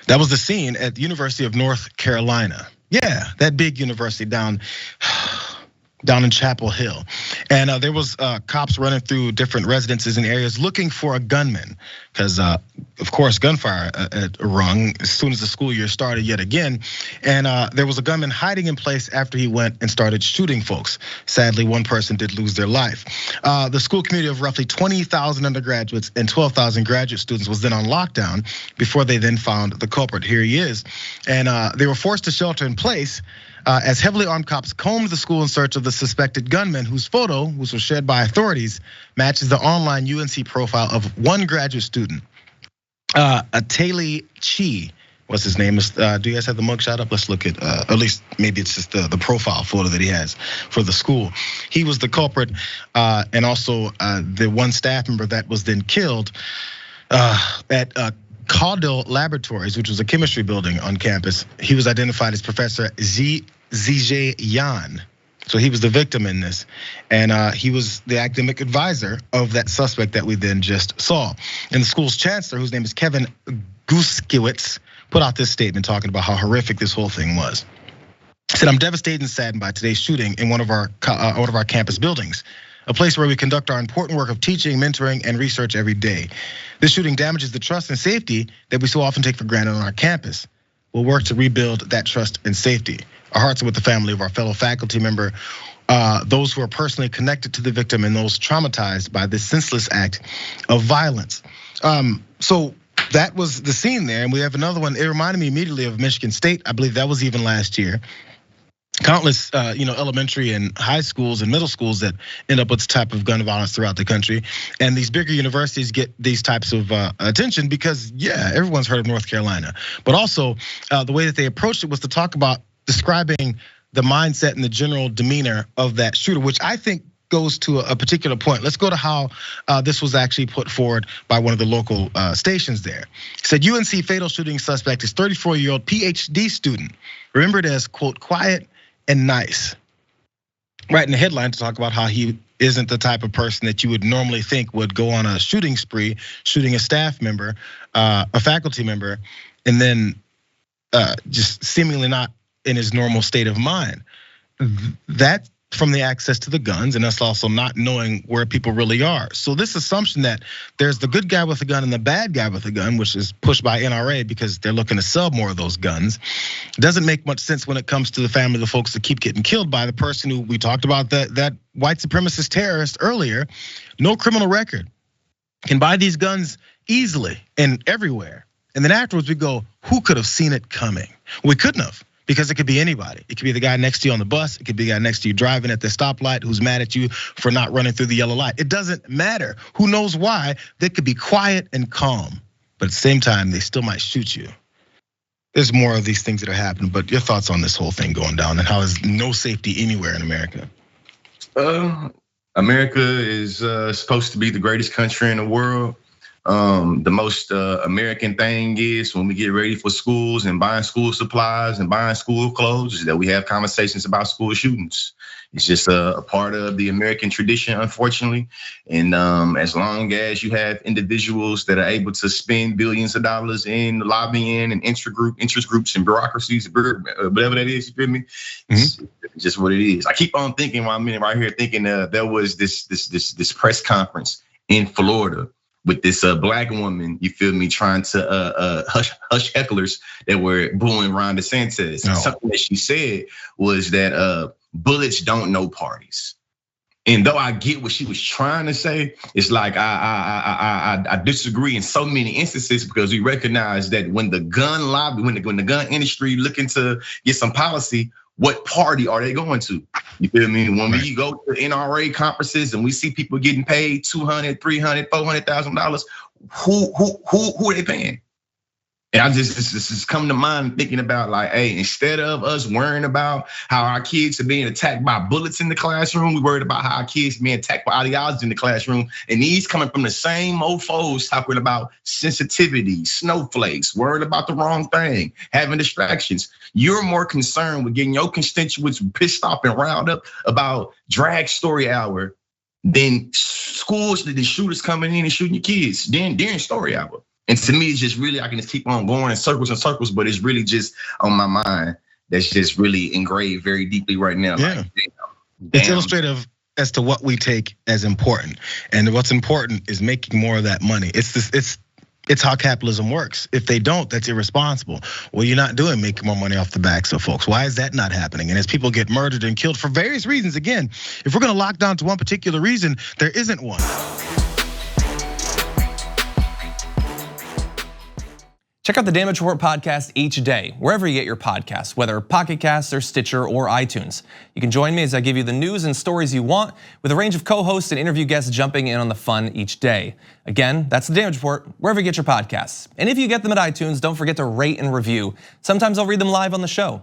That was the scene at the University of North Carolina. Yeah, that big university down in Chapel Hill. And there was cops running through different residences and areas looking for a gunman. Because of course, gunfire rung as soon as the school year started yet again. And there was a gunman hiding in place after he went and started shooting folks. Sadly, one person did lose their life. The school community of roughly 20,000 undergraduates and 12,000 graduate students was then on lockdown before they then found the culprit. Here he is. And they were forced to shelter in place as heavily armed cops combed the school in search of the suspected gunman, whose photo, which was shared by authorities, matches the online UNC profile of one graduate student. Tailei Qi was his name. Do you guys have the mugshot up? Let's look at least maybe it's just the profile photo that he has for the school. He was the culprit, and also the one staff member that was then killed at Caudill Laboratories, which was a chemistry building on campus. He was identified as Professor Jayar. So he was the victim in this, and he was the academic advisor of that suspect that we then just saw. And the school's chancellor, whose name is Kevin Guskiewicz, put out this statement talking about how horrific this whole thing was. He said, "I'm devastated and saddened by today's shooting in one of our campus buildings, a place where we conduct our important work of teaching, mentoring, and research every day. This shooting damages the trust and safety that we so often take for granted on our campus. We'll work to rebuild that trust and safety. Our hearts are with the family of our fellow faculty member, those who are personally connected to the victim, and those traumatized by this senseless act of violence." So that was the scene there, and we have another one. It reminded me immediately of Michigan State. I believe that was even last year. Countless, elementary and high schools and middle schools that end up with this type of gun violence throughout the country. And these bigger universities get these types of attention because, yeah, everyone's heard of North Carolina. But also, the way that they approached it was to talk about describing the mindset and the general demeanor of that shooter, which I think goes to a particular point. Let's go to how this was actually put forward by one of the local stations there. It said, UNC fatal shooting suspect is 34-year-old PhD student, remembered as, quote, quiet and nice. Right in the headline to talk about how he isn't the type of person that you would normally think would go on a shooting spree, shooting a staff member, a faculty member, and then just seemingly not in his normal state of mind. That from the access to the guns, and that's also not knowing where people really are. So this assumption that there's the good guy with a gun and the bad guy with a gun, which is pushed by NRA because they're looking to sell more of those guns, doesn't make much sense when it comes to the family of the folks that keep getting killed by the person who we talked about, that white supremacist terrorist earlier, no criminal record, can buy these guns easily and everywhere. And then afterwards we go, who could have seen it coming? We couldn't have. Because it could be anybody. It could be the guy next to you on the bus. It could be the guy next to you driving at the stoplight who's mad at you for not running through the yellow light. It doesn't matter. Who knows why? They could be quiet and calm, but at the same time, they still might shoot you. There's more of these things that are happening, but your thoughts on this whole thing going down and how there's no safety anywhere in America? America is supposed to be the greatest country in the world. The most American thing is when we get ready for schools and buying school supplies and buying school clothes is that we have conversations about school shootings. It's just a part of the American tradition, unfortunately. And as long as you have individuals that are able to spend billions of dollars in lobbying and interest groups and bureaucracies, whatever that is, you feel me? It's just what it is. I keep on thinking while I'm right here thinking there was this press conference in Florida with this black woman, you feel me, trying to hush hecklers that were booing Ron DeSantis. And something that she said was that bullets don't know parties. And though I get what she was trying to say, it's like I disagree in so many instances because we recognize that when the gun lobby, when the gun industry looking to get some policy, what party are they going to? You feel me? When we go to NRA conferences and we see people getting paid $200,000, $300,000, $400,000, who are they paying? And I just come to mind thinking about like, hey, instead of us worrying about how our kids are being attacked by bullets in the classroom, we worried about how our kids are being attacked by ideology in the classroom. And these coming from the same mofos talking about sensitivity, snowflakes, worried about the wrong thing, having distractions. You're more concerned with getting your constituents pissed off and riled up about drag story hour than schools, the shooters coming in and shooting your kids during story hour. And to me, it's just really, I can just keep on going in circles and circles, but it's really just on my mind. That's just really engraved very deeply right now. Yeah. Like, it's illustrative as to what we take as important. And what's important is making more of that money. It's how capitalism works. If they don't, that's irresponsible. Well, you're not doing making more money off the backs of folks. Why is that not happening? And as people get murdered and killed for various reasons, again, if we're gonna lock down to one particular reason, there isn't one. Check out the Damage Report podcast each day, wherever you get your podcasts, whether Pocket Casts or Stitcher or iTunes. You can join me as I give you the news and stories you want, with a range of co-hosts and interview guests jumping in on the fun each day. Again, that's the Damage Report, wherever you get your podcasts. And if you get them at iTunes, don't forget to rate and review. Sometimes I'll read them live on the show.